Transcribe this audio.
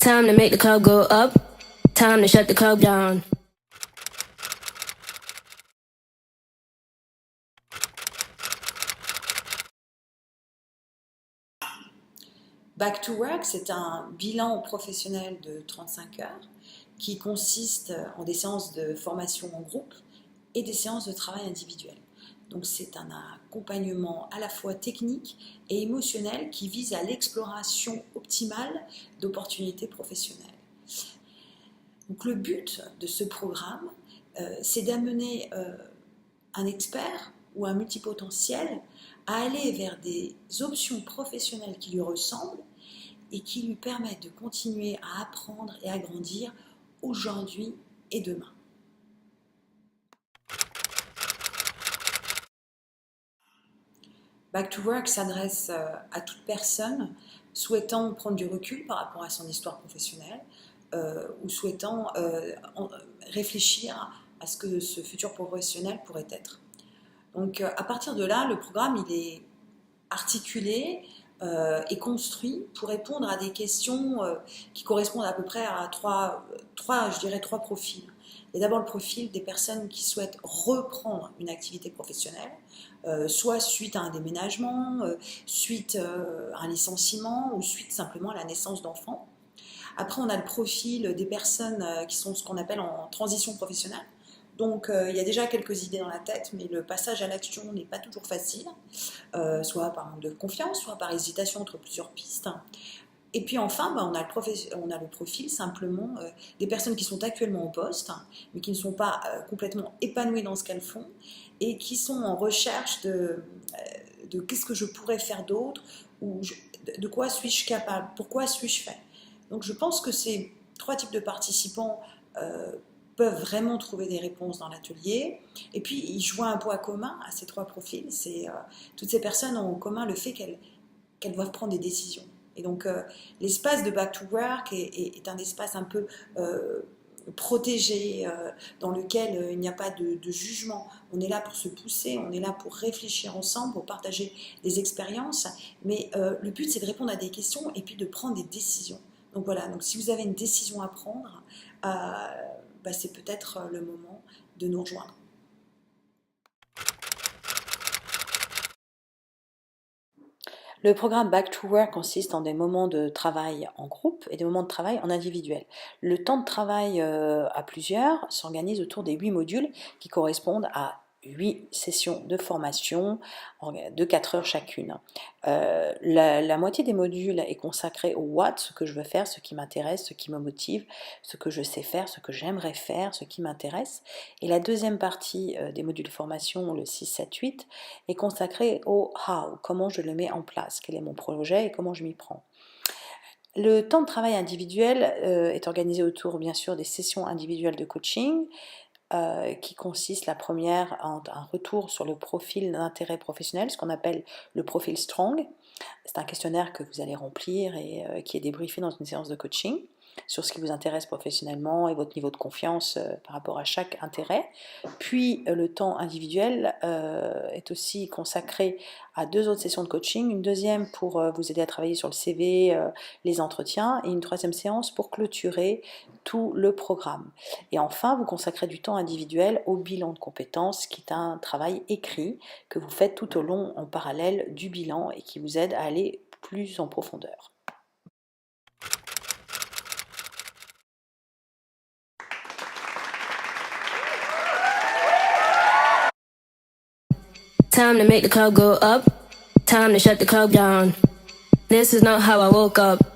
Time to make the club go up. Time to shut the club down. Back to Work, c'est un bilan professionnel de 35 heures qui consiste en des séances de formation en groupe et des séances de travail individuel. Donc c'est un accompagnement à la fois technique et émotionnel qui vise à l'exploration optimale d'opportunités professionnelles. Donc le but de ce programme, c'est d'amener un expert ou un multipotentiel à aller vers des options professionnelles qui lui ressemblent et qui lui permettent de continuer à apprendre et à grandir aujourd'hui et demain. Back to Work s'adresse à toute personne souhaitant prendre du recul par rapport à son histoire professionnelle ou souhaitant réfléchir à ce que ce futur professionnel pourrait être. Donc à partir de là, le programme il est articulé et construit pour répondre à des questions qui correspondent à peu près à trois profils. Il y a d'abord le profil des personnes qui souhaitent reprendre une activité professionnelle, soit suite à un déménagement, suite à un licenciement ou suite simplement à la naissance d'enfants. Après, on a le profil des personnes qui sont ce qu'on appelle en transition professionnelle. Donc, il y a déjà quelques idées dans la tête, mais le passage à l'action n'est pas toujours facile, soit par manque de confiance, soit par hésitation entre plusieurs pistes. Et puis enfin, on a le profil simplement des personnes qui sont actuellement en poste, mais qui ne sont pas complètement épanouies dans ce qu'elles font, et qui sont en recherche de qu'est-ce que je pourrais faire d'autre, ou de quoi suis-je capable, pourquoi suis-je fait. Donc je pense que ces trois types de participants peuvent vraiment trouver des réponses dans l'atelier. Et puis, ils joignent un point commun à ces trois profils. Toutes ces personnes ont en commun le fait qu'elles doivent prendre des décisions. Et donc, l'espace de Back to Work est un espace un peu protégé, dans lequel il n'y a pas de jugement. On est là pour se pousser, on est là pour réfléchir ensemble, pour partager des expériences. Mais le but, c'est de répondre à des questions et puis de prendre des décisions. Donc voilà, donc si vous avez une décision à prendre, c'est peut-être le moment de nous rejoindre. Le programme Back to Work consiste en des moments de travail en groupe et des moments de travail en individuel. Le temps de travail à plusieurs s'organise autour des 8 modules qui correspondent à 8 sessions de formation de 4 heures chacune. La moitié des modules est consacrée au what, ce que je veux faire, ce qui m'intéresse, ce qui me motive, ce que je sais faire, ce que j'aimerais faire, ce qui m'intéresse. Et la deuxième partie des modules de formation, le 6, 7, 8, est consacrée au how, comment je le mets en place, quel est mon projet et comment je m'y prends. Le temps de travail individuel est organisé autour, bien sûr, des sessions individuelles de coaching, qui consiste la première en un retour sur le profil d'intérêt professionnel, ce qu'on appelle le profil Strong. C'est un questionnaire que vous allez remplir et qui est débriefé dans une séance de coaching sur ce qui vous intéresse professionnellement et votre niveau de confiance par rapport à chaque intérêt. Puis le temps individuel est aussi consacré à 2 autres sessions de coaching, une deuxième pour vous aider à travailler sur le CV, les entretiens, et une troisième séance pour clôturer tout le programme. Et enfin, vous consacrez du temps individuel au bilan de compétences, qui est un travail écrit que vous faites tout au long en parallèle du bilan et qui vous aide à aller plus en profondeur. Time to make the club go up. Time to shut the club down. This is not how I woke up.